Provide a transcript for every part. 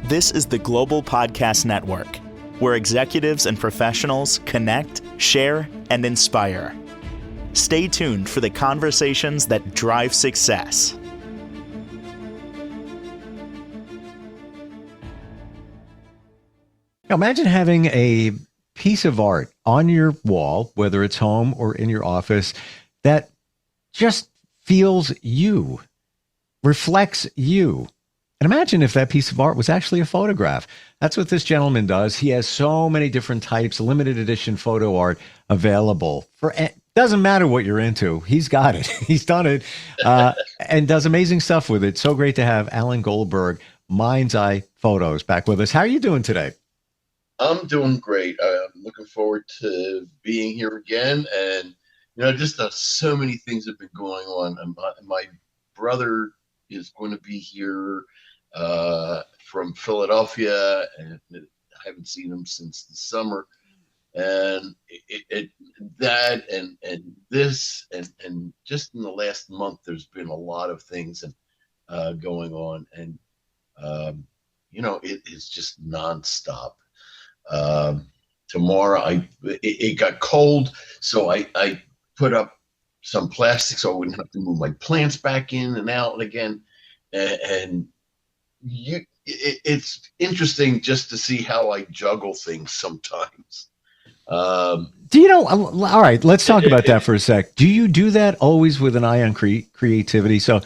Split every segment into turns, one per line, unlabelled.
This is the Global Podcast Network, where executives and professionals connect, share, and inspire. Stay tuned for the conversations that drive success.
Now imagine having a piece of art on your wall, whether it's home or in your office, that just feels you, reflects you. And imagine if that piece of art was actually a photograph. That's what this gentleman does. He has so many different types, limited edition photo art available for. Doesn't matter what you're into. He's got it. He's done it and does amazing stuff with it. So great to have Alan Goldberg, Mind's Eye Photos, back with us. How are you doing today?
I'm doing great. I'm looking forward to being here again. And, just so many things have been going on. My brother is going to be here from Philadelphia, and I haven't seen him since the summer. And that and this and just in the last month, there's been a lot of things going on, and it is just nonstop. Tomorrow, it got cold, so I put up some plastic so I wouldn't have to move my plants back in and out again, and it's interesting just to see how I juggle things sometimes.
All right, let's talk about that for a sec. Do you do that always with an eye on creativity? So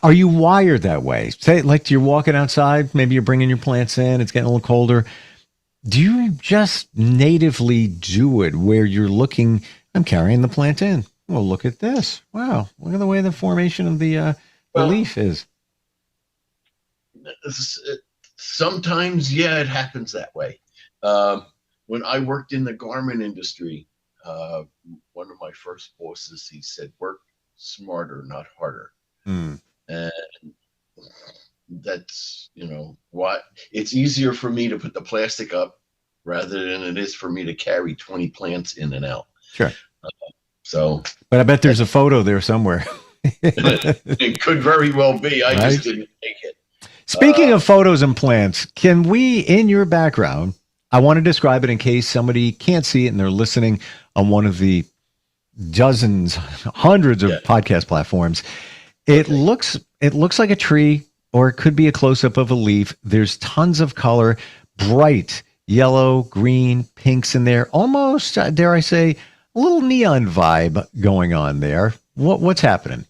are you wired that way? Say, like, you're walking outside, maybe you're bringing your plants in, it's getting a little colder. Do you just natively do it where you're looking, I'm carrying the plant in. Well, look at this. Wow. Look at the way the formation of the leaf is.
Sometimes, yeah, it happens that way. When I worked in the garment industry, one of my first bosses, he said, work smarter, not harder. And that's, what it's easier for me to put the plastic up rather than it is for me to carry 20 plants in and out.
Sure.
But
I bet there's a photo there somewhere.
It could very well be. I just didn't take it.
Speaking of photos and plants, can we, in your background, I want to describe it in case somebody can't see it and they're listening on one of the dozens, hundreds of podcast platforms. It looks like a tree, or it could be a close-up of a leaf. There's tons of color, bright yellow, green, pinks in there. Almost, dare I say, a little neon vibe going on there. What's happening?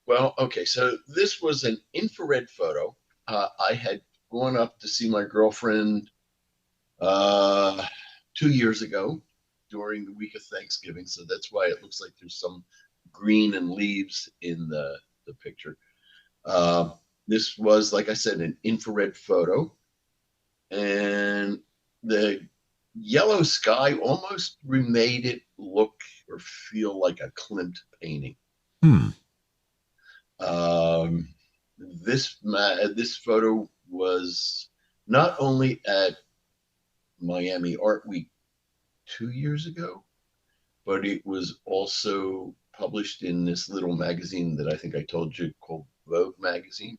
Well, okay, so this was an infrared photo. I had gone up to see my girlfriend 2 years ago during the week of Thanksgiving, so that's why it looks like there's some green and leaves in the picture. This was, like I said, an infrared photo, and the yellow sky almost made it look or feel like a Klimt painting. This photo was not only at Miami Art Week 2 years ago, but it was also published in this little magazine that I think I told you called Vogue magazine.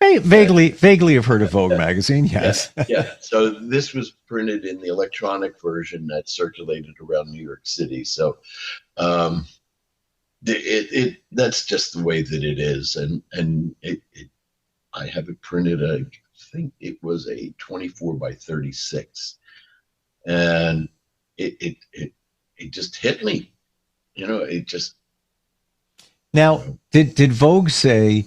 Vaguely have heard of Vogue magazine, yes.
Yeah. So this was printed in the electronic version that circulated around New York City. So that's just the way that it is. And I have it printed, I think it was a 24 by 36. And it just hit me. It just.
Now, did Vogue say,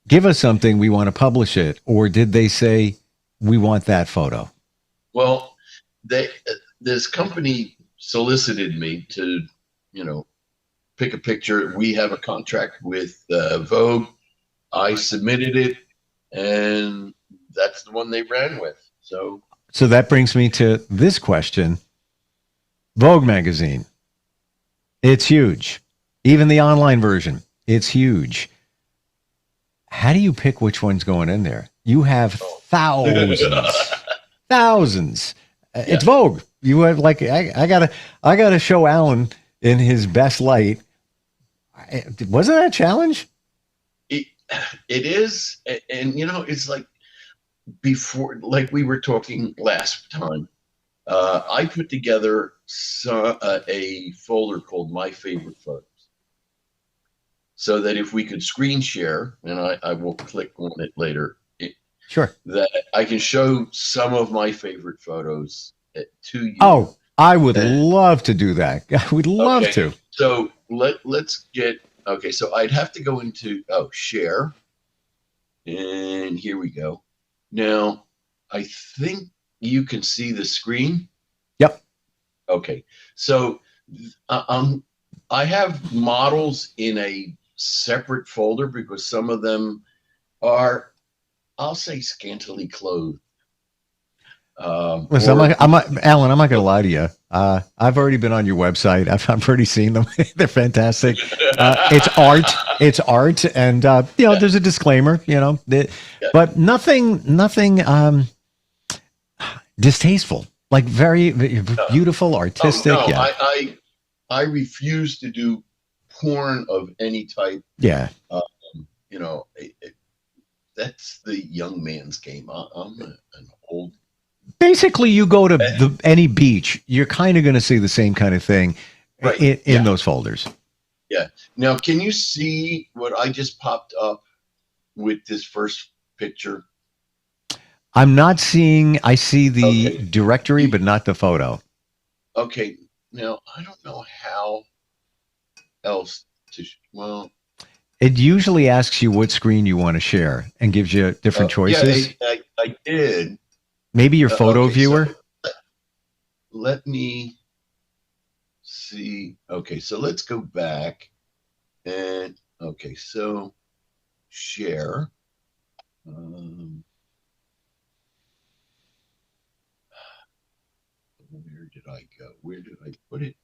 give us something, we want to publish it, or did they say, we want that photo?
Well, this company solicited me to, pick a picture. We have a contract with Vogue. I submitted it, and that's the one they ran with. So
that brings me to this question. Vogue magazine, it's huge. Even the online version, it's huge. How do you pick which one's going in there? You have thousands. It's Vogue. You have I gotta show Alan in his best light. Wasn't that a challenge?
It is, and it's like before, like we were talking last time, I put together a folder called My Favorite Photos, so that if we could screen share, and I will click on it later,
Sure.
that I can show some of my favorite photos to you.
Oh, I would love to do that. I would love
Okay,
to.
so let's get, okay, so I'd have to go into, share, and here we go. Now, I think you can see the screen.
Yep.
Okay, so I have models in a separate folder because some of them are, I'll say, scantily clothed.
Listen, Alan, I'm not going to lie to you. I've already been on your website. I've already seen them. They're fantastic. It's art. It's art, and there's a disclaimer. But nothing distasteful. Like very, very beautiful, artistic.
Oh, no,
yeah.
I refuse to do porn of any type.
Yeah.
That's the young man's game. I'm an old.
Basically, you go to any beach, you're kind of going to see the same kind of thing in those folders.
Yeah. Now, can you see what I just popped up with this first picture?
I'm not seeing. I see the directory, but not the photo.
Okay. Now, I don't know how else to. Well,
it usually asks you what screen you want to share and gives you different choices.
Yeah, I did.
Maybe your photo viewer.
So let me see. Okay, so let's go back and so share. Where did I go? Where did I put it?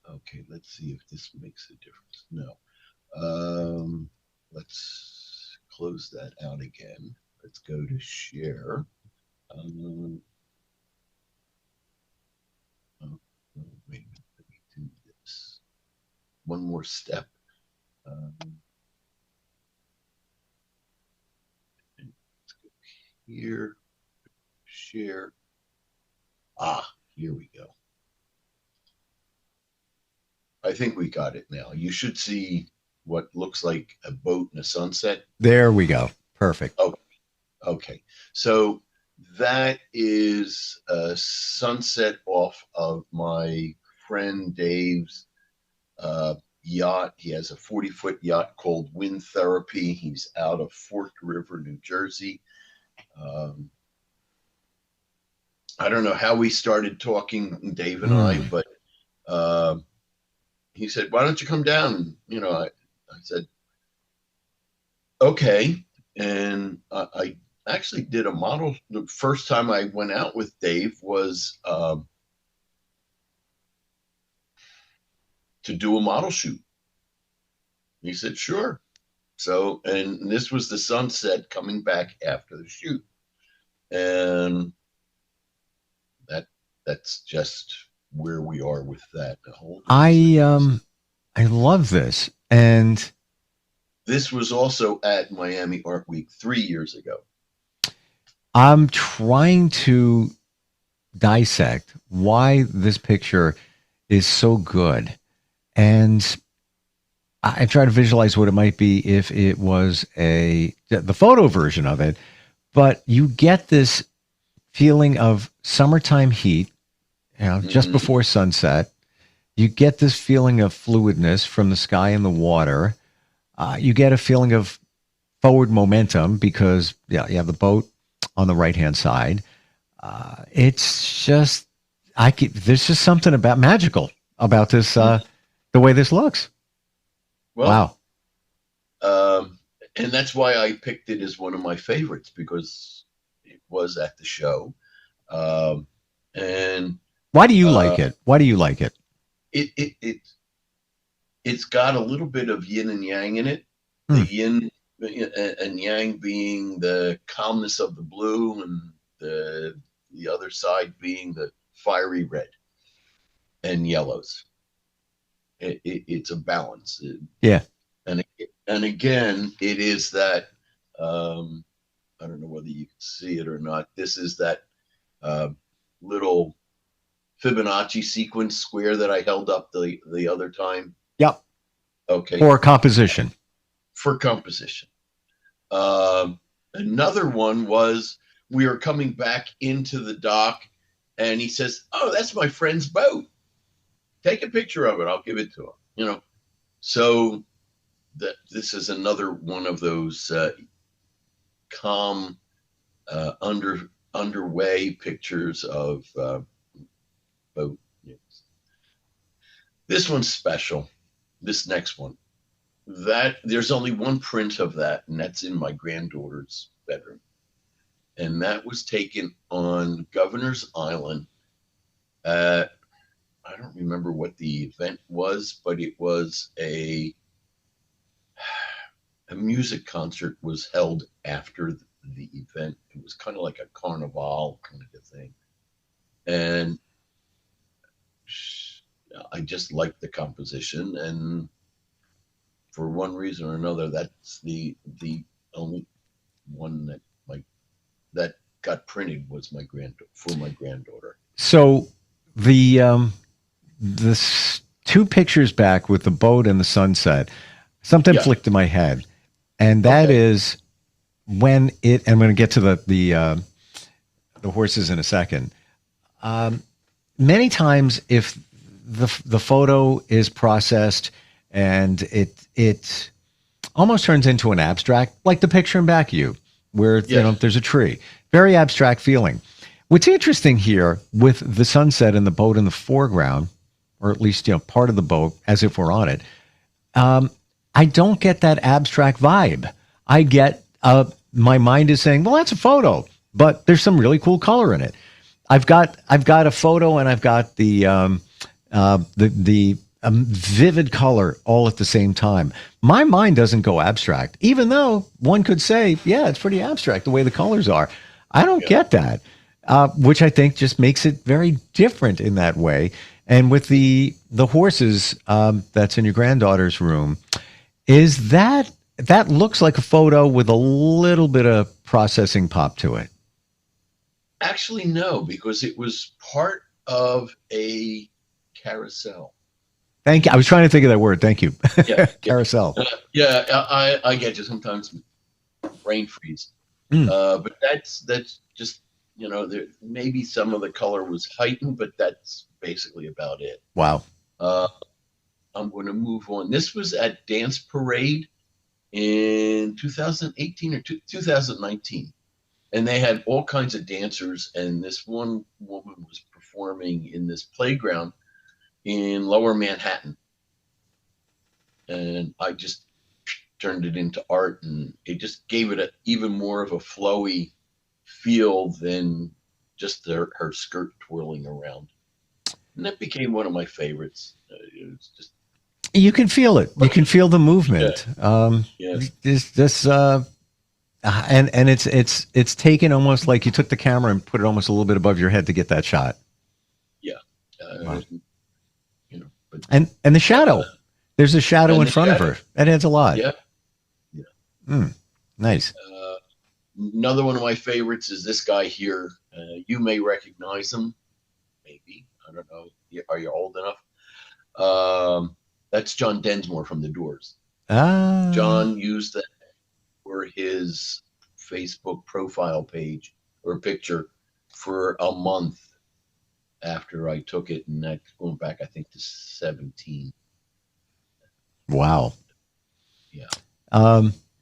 Okay, let's see if this makes a difference. No. Let's close that out again. Let's go to share. Wait a minute. Let me do this. One more step. Let's go here. Share. Here we go. I think we got it now. You should see what looks like a boat in a sunset.
There we go. Perfect.
Okay. So that is a sunset off of my friend Dave's yacht. He has a 40-foot yacht called Wind Therapy. He's out of Fork River, New Jersey. I don't know how we started talking, Dave and I, but he said, "Why don't you come down?" I said, "Okay." And I actually did a model. The first time I went out with Dave was to do a model shoot. He said, "Sure." So, and this was the sunset coming back after the shoot. And that's just where we are with that.
I love this. And
this was also at Miami Art Week 3 years ago.
I'm trying to dissect why this picture is so good. And I try to visualize what it might be if it was the photo version of it. But you get this feeling of summertime heat, just before sunset. You get this feeling of fluidness from the sky and the water. You get a feeling of forward momentum because you have the boat on the right-hand side. It's just, there's just something about magical about this, the way this looks.
Well, wow. And that's why I picked it as one of my favorites, because it was at the show. And
why do you like it? Why do you like it?
It's got a little bit of yin and yang in it. The yin and yang being the calmness of the blue, and the other side being the fiery red and yellows. It's a balance.
Yeah.
And again, it is that I don't know whether you can see it or not. This is that little Fibonacci sequence square that I held up the other time.
Yep.
Okay.
For composition.
For composition. Another one was we were coming back into the dock, and he says, "Oh, that's my friend's boat. Take a picture of it. I'll give it to him." You know, so this is another one of those calm, underway pictures of boat. This one's special. This next one, that there's only one print of that, and that's in my granddaughter's bedroom, and that was taken on Governor's Island. I don't remember what the event was, but it was a music concert was held after the event. It was kind of like a carnival kind of a thing. And I just liked the composition. And for one reason or another, that's the only one that got printed was for my granddaughter.
So the two pictures back with the boat and the sunset, something flicked in my head, and that is when it. And I'm going to get to the horses in a second. Many times, if the photo is processed and it almost turns into an abstract, like the picture in back of you, where there's a tree, very abstract feeling. What's interesting here with the sunset and the boat in the foreground, or at least, part of the boat as if we're on it, I don't get that abstract vibe. I get, my mind is saying, well, that's a photo, but there's some really cool color in it. I've got a photo and I've got the vivid color all at the same time. My mind doesn't go abstract, even though one could say, yeah, it's pretty abstract the way the colors are. I don't get that, which I think just makes it very different in that way. And with the horses that's in your granddaughter's room, is that looks like a photo with a little bit of processing pop to it?
Actually, no, because it was part of a carousel.
Thank you. I was trying to think of that word. Thank you.
Yeah,
Carousel.
I get you sometimes. Brain freeze. But that's just maybe some of the color was heightened, but that's basically about it.
Wow.
I'm going to move on. This was at Dance Parade in 2018 or 2019. And they had all kinds of dancers. And this one woman was performing in this playground in Lower Manhattan. And I just turned it into art, and it just gave it even more of a flowy feel than just her skirt twirling around. And that became one of my favorites. It was just,
you can feel it. You can feel the movement.
Yeah.
And it's taken almost like you took the camera and put it almost a little bit above your head to get that shot.
Yeah.
Wow.
But,
and the shadow. There's a shadow in front of her. That adds a lot.
Yeah.
Nice.
Another one of my favorites is this guy here. You may recognize him. Maybe. I don't know. Are you old enough? That's John Densmore from The Doors. John used that for his Facebook profile page or picture for a month after I took it, and that's going back, I think, to 17.
Wow.
Yeah.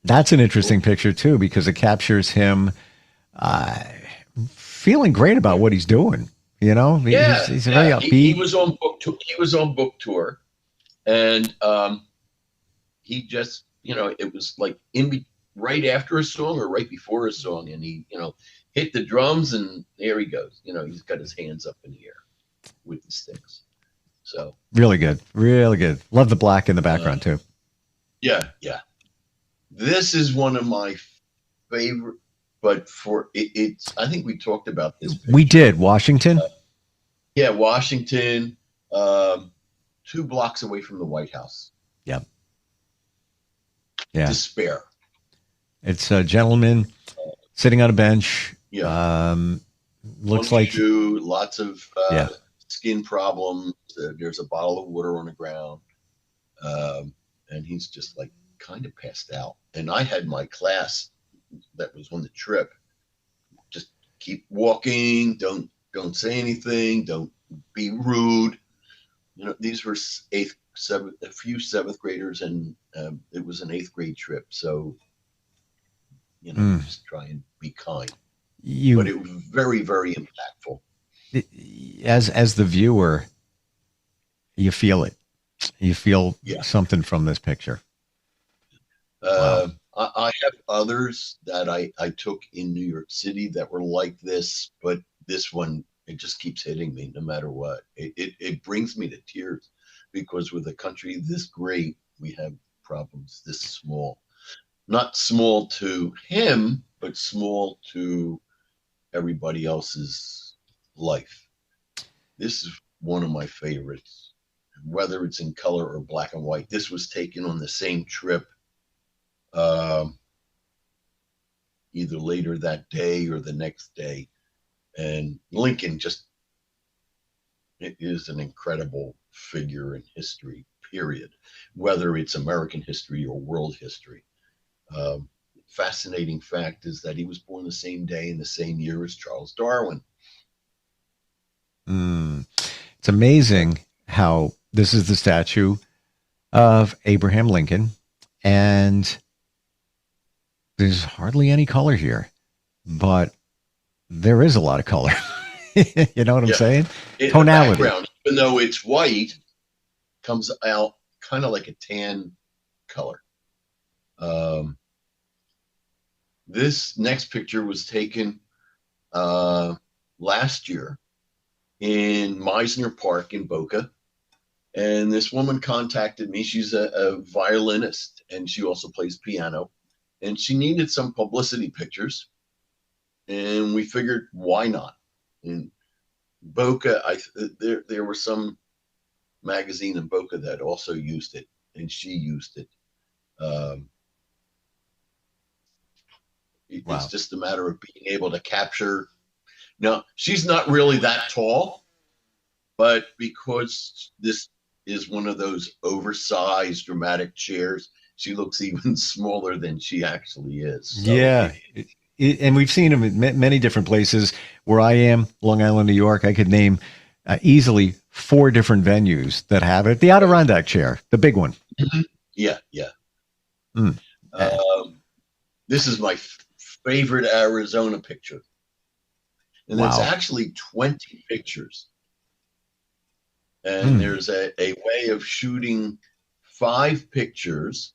That's an interesting picture too, because it captures him feeling great about what he's doing. He's very upbeat.
He was on book tour. He was on book tour, and he just, it was like right after a song or right before a song, and he, hit the drums, and there he goes. He's got his hands up in the air with the sticks. So
really good, really good. Love the black in the background too.
Yeah. This is one of my favorite, but it's. I think we talked about this picture.
We did. Washington.
Washington, 2 blocks away from the White House.
Yep. Yeah.
Despair.
It's a gentleman sitting on a bench.
Yeah.
Looks
One
like
shoe, lots of
yeah.
skin problems. There's a bottle of water on the ground. And he's just like kind of passed out. And I had my class that was on the trip. Just keep walking. Don't say anything. Don't be rude. These were a few seventh graders, and it was an eighth grade trip. So, just try and be kind. But it was very, very impactful.
As the viewer, you feel it. You feel something from this picture.
Wow. I have others that I took in New York City that were like this, but this one, it just keeps hitting me no matter what. It brings me to tears because with a country this great, we have problems this small. Not small to him, but small to everybody else's life. This is one of my favorites, whether it's in color or black and white. This was taken on the same trip, either later that day or the next day. And Lincoln it is an incredible figure in history, period, whether it's American history or world history. Fascinating fact is that he was born the same day in the same year as Charles Darwin.
It's amazing how this is the statue of Abraham Lincoln, and there's hardly any color here, but there is a lot of color. You know what I'm saying? Tonality.
The background, even though it's white, comes out kind of like a tan color. This next picture was taken last year in Meisner Park in Boca. And this woman contacted me. She's a violinist, and she also plays piano. And she needed some publicity pictures. And we figured, why not? In Boca, there were some magazine in Boca that also used it, and she used it. It's just a matter of being able to capture. Now, she's not really that tall, but because this is one of those oversized dramatic chairs, she looks even smaller than she actually is. So
yeah. And we've seen them in many different places. Where I am, Long Island, New York, I could name easily 4 different venues that have it. The Adirondack chair, the big one.
Mm-hmm. Yeah. This is my favorite Arizona picture. And it's actually 20 pictures. And there's a way of shooting 5 pictures.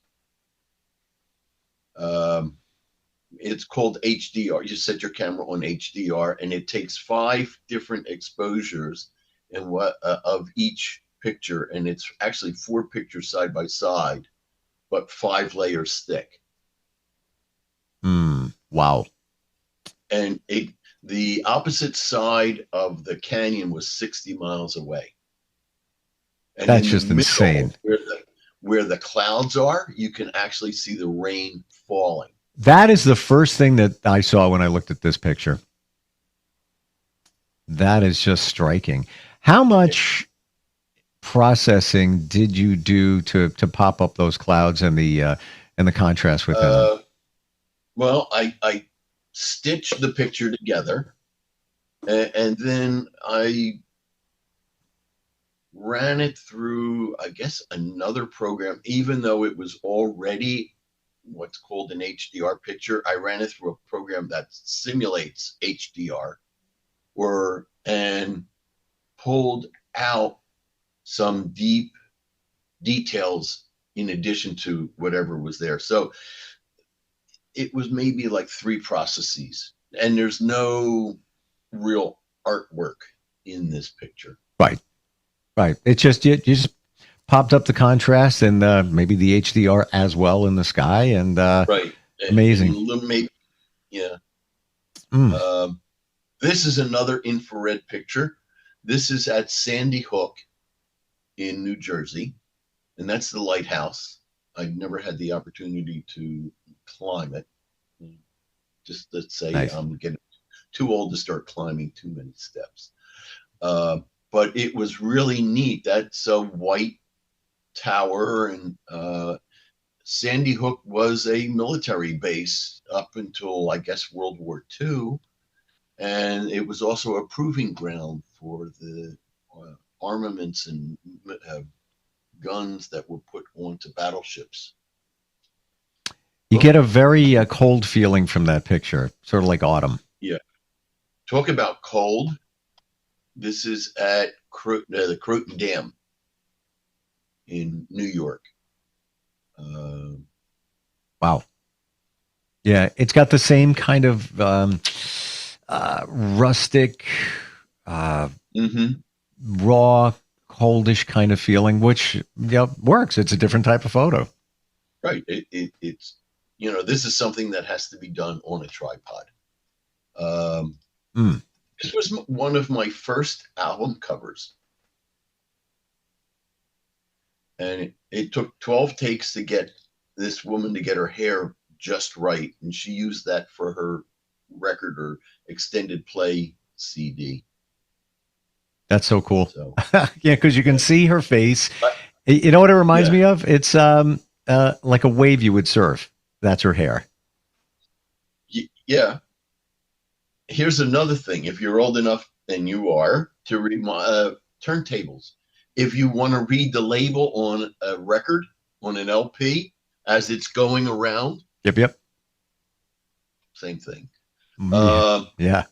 It's called HDR. You set your camera on HDR, and it takes 5 different exposures of each picture, and it's actually 4 pictures side by side, but 5 layers thick.
Wow!
And the opposite side of the canyon was 60 miles away. And
that's just insane.
Where the clouds are, you can actually see the rain falling.
That is the first thing that I saw when I looked at this picture. That is just striking. How much processing did you do to pop up those clouds and the contrast within them?
Well, I stitched the picture together, and then I ran it through, I guess, another program, even though it was already what's called an HDR picture. I ran it through a program that simulates HDR and pulled out some deep details in addition to whatever was there. So it was maybe like 3 processes, and there's no real artwork in this picture.
Right. It's just you just popped up the contrast and maybe the HDR as well in the sky, and
right,
amazing.
Yeah. This is another infrared picture. This is at Sandy Hook in New Jersey, and that's the lighthouse. I've never had the opportunity to climb it. Just let's say
Nice.
I'm getting too old to start climbing too many steps. But it was really neat. That's a white tower, and Sandy Hook was a military base up until, I guess, World War II. And it was also a proving ground for the armaments and guns that were put onto battleships.
You get a very cold feeling from that picture, sort of like autumn.
Yeah. Talk about cold. This is at the Croton Dam in New York.
Wow. Yeah, it's got the same kind of rustic, raw, coldish kind of feeling, which works. It's a different type of photo.
Right. It's, this is something that has to be done on a tripod. This was one of my first album covers. And it took 12 takes to get this woman to get her hair just right. And she used that for her record or extended play CD.
That's so cool. So, yeah, because you can see her face. You know what it reminds me of? It's like a wave you would surf. That's her hair.
Yeah. Here's another thing. If you're old enough, and you are, to read my turntables. If you want to read the label on a record, on an LP, as it's going around.
Yep.
Same thing.
Yeah.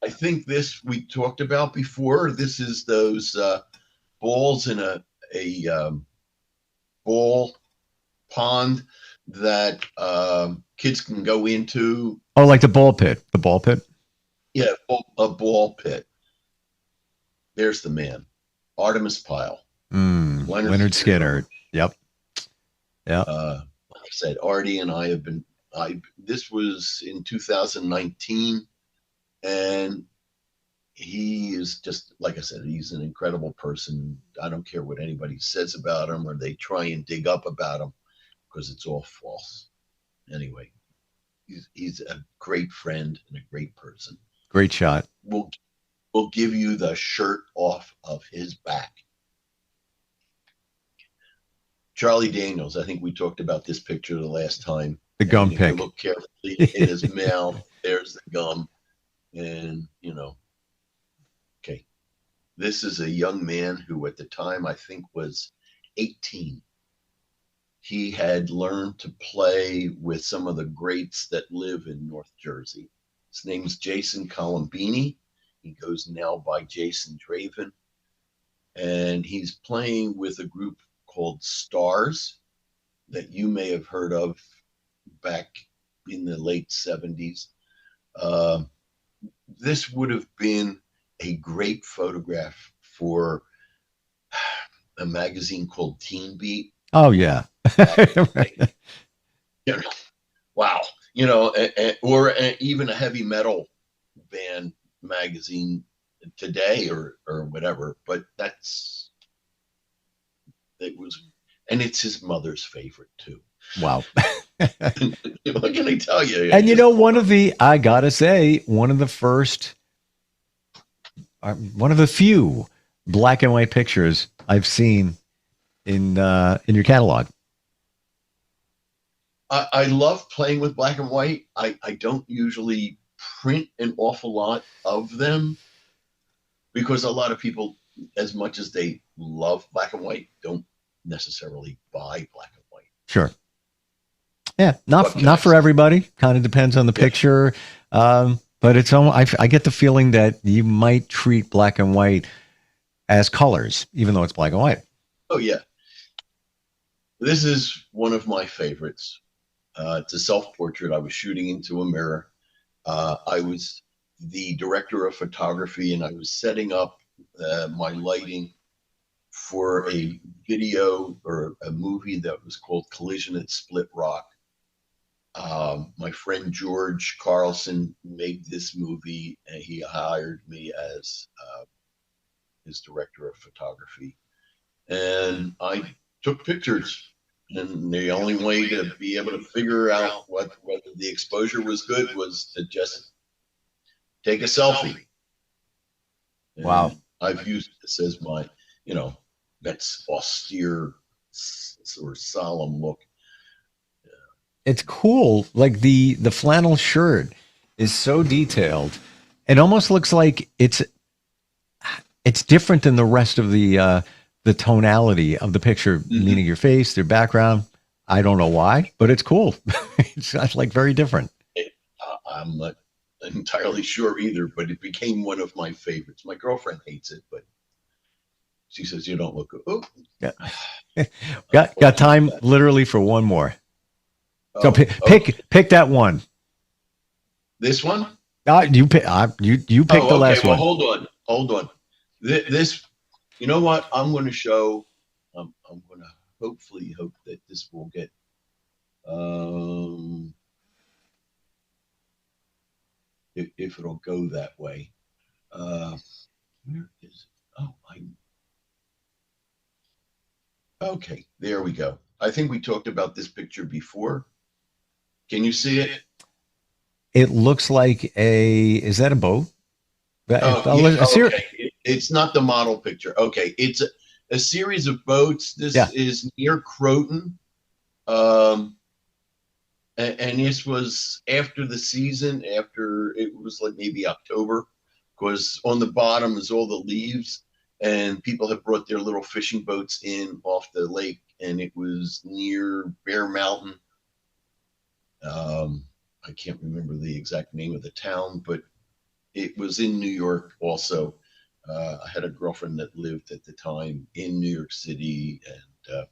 I think this we talked about before. This is those balls in a ball pond that kids can go into.
Oh, like the ball pit. The ball pit?
Yeah, a ball pit. There's the man. Artemis Pyle.
Leonard Skinner. Yep.
Like I said, Artie and I have been, this was in 2019, and he is just, like I said, he's an incredible person. I don't care what anybody says about him or they try and dig up about him, because it's all false. Anyway, he's a great friend and a great person.
Great shot.
We'll give you the shirt off of his back. Charlie Daniels, I think we talked about this picture the last time.
The gum pick.
If you look carefully in his mouth, there's the gum. And, okay. This is a young man who at the time I think was 18. He had learned to play with some of the greats that live in North Jersey. His name's Jason Colombini. He goes now by Jason Draven. And he's playing with a group called Stars that you may have heard of back in the late 70s. This would have been a great photograph for a magazine called Teen Beat.
Oh, yeah.
Wow. Or even a heavy metal band magazine today or whatever. But and it's his mother's favorite too.
Wow.
What can I tell you?
And I gotta say, one of the few black and white pictures I've seen in your catalog.
I love playing with black and white. I don't usually print an awful lot of them because a lot of people, as much as they love black and white, don't necessarily buy black and white.
Sure. Yeah, not for everybody. Kind of depends on the picture. But it's almost, I get the feeling that you might treat black and white as colors, even though it's black and white.
Oh, yeah. This is one of my favorites. It's a self-portrait. I was shooting into a mirror. I was the director of photography, and I was setting up my lighting for a video or a movie that was called Collision at Split Rock. My friend George Carlson made this movie, and he hired me as his director of photography. And I took pictures, And the only way to be able to figure out whether the exposure was good was to just take a selfie.
Wow.
And I've used this as my, that's austere, sort of solemn look.
It's cool. Like the flannel shirt is so detailed. It almost looks like it's different than the rest of the tonality of the picture, meaning your face, their background. I don't know why, but it's cool. It's like very different.
I'm not entirely sure either, but it became one of my favorites. My girlfriend hates it, but she says you don't look good. Oh,
yeah. got time literally for one more. So pick that one.
This one?
You pick. You pick the last one.
Well, hold on. This, you know what? I'm going to show. I'm going to hopefully hope that this will get. If it'll go that way. Where is it? Oh, okay, there we go. I think we talked about this picture before. Can you see it?
It looks like is that a boat?
Okay. It's not the model picture. Okay, it's a series of boats. This is near Croton. And this was after the season, after it was like maybe October, because on the bottom is all the leaves, and people have brought their little fishing boats in off the lake, and it was near Bear Mountain. I can't remember the exact name of the town, but it was in New York also. I had a girlfriend that lived at the time in New York City, and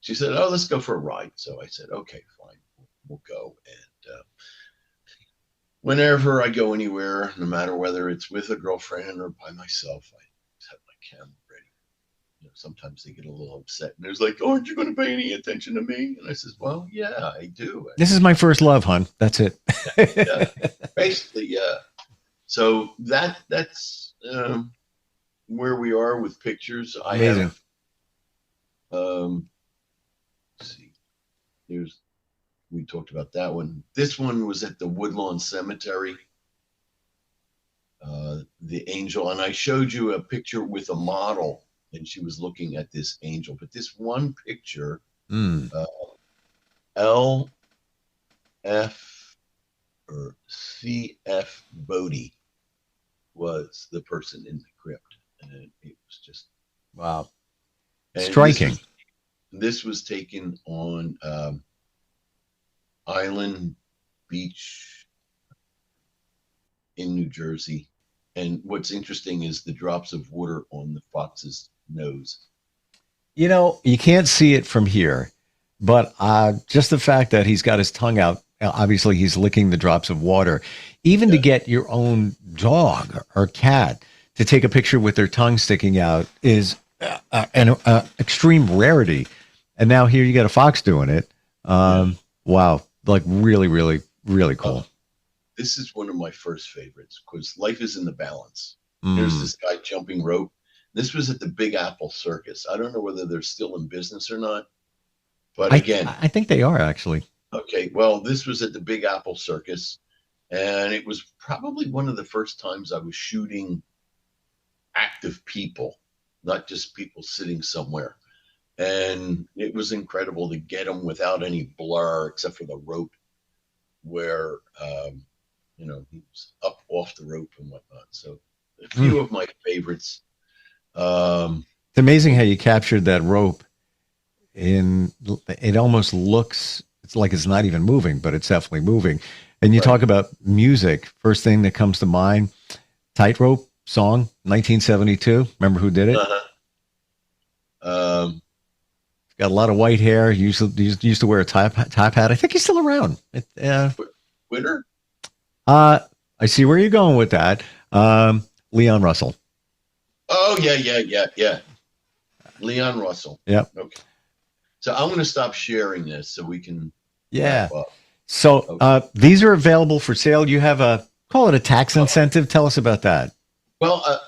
she said, "Oh, let's go for a ride." So I said, "Okay, fine, we'll go." And whenever I go anywhere, no matter whether it's with a girlfriend or by myself, I just have my camera ready. Sometimes they get a little upset, and there's like, "Oh, aren't you going to pay any attention to me?" And I says, "Well, yeah, I do."
This is my first love, hon. That's it.
Yeah, basically, yeah. So that's where we are with pictures.
Amazing.
I have, let's see, we talked about that one. This one was at the Woodlawn Cemetery, the angel, and I showed you a picture with a model, and she was looking at this angel. But this one picture, L. F. or C.F. Bodie was the person in the crypt, and it was just
wow, striking.
This was taken on Island Beach in New Jersey, and what's interesting is the drops of water on the fox's nose.
You can't see it from here, but just the fact that he's got his tongue out, obviously he's licking the drops of water. Even to get your own dog or cat to take a picture with their tongue sticking out is an extreme rarity. And now here you got a fox doing it. Wow. Like really, really, really cool.
This is one of my first favorites because life is in the balance. There's this guy jumping rope. This was at the Big Apple Circus. I don't know whether they're still in business or not. But again,
I think they are actually.
Okay, well, this was at the Big Apple Circus, and it was probably one of the first times I was shooting active people, not just people sitting somewhere. And it was incredible to get them without any blur except for the rope where, he was up off the rope and whatnot. So a few of my favorites.
It's amazing how you captured that rope. It almost looks, it's like it's not even moving, but it's definitely moving. And you talk about music. First thing that comes to mind, Tightrope song, 1972. Remember who did it? Got a lot of white hair. Used to wear a top hat. I think he's still around.
Winner?
I see where you're going with that. Leon Russell.
Oh, yeah. Leon Russell.
Yep.
Okay. So I'm going to stop sharing this so we can.
Yeah. So these are available for sale. You have call it a tax incentive. Tell us about that.
Well,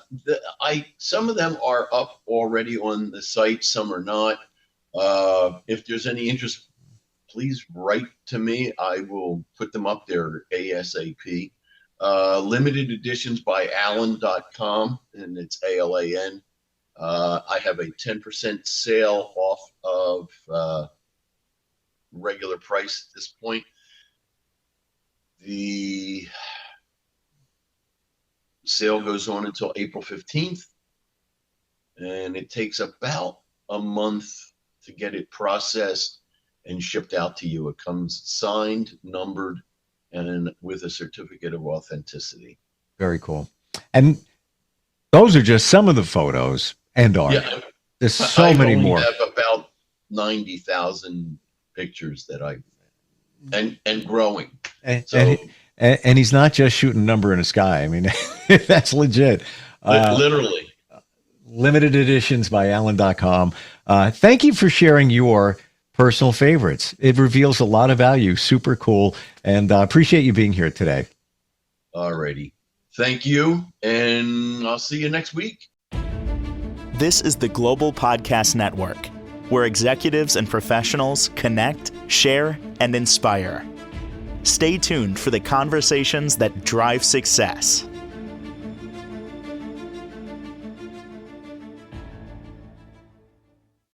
some of them are up already on the site. Some are not. If there's any interest, please write to me. I will put them up there ASAP. Limited editions by Alan.com, and it's ALAN. I have a 10% sale off of regular price at this point. The sale goes on until April 15th, and it takes about a month to get it processed and shipped out to you. It comes signed, numbered, and with a certificate of authenticity.
Very cool. And those are just some of the photos and art.
Yeah,
There's so many more.
I have about 90,000 pictures that and growing.
And he's not just shooting a number in the sky. I mean, that's legit.
Literally.
Limited editions by Alan.com. Thank you for sharing your personal favorites. It reveals a lot of value. Super cool. And appreciate you being here today.
All righty. Thank you. And I'll see you next week.
This is the Global Podcast Network, where executives and professionals connect, share, and inspire. Stay tuned for the conversations that drive success.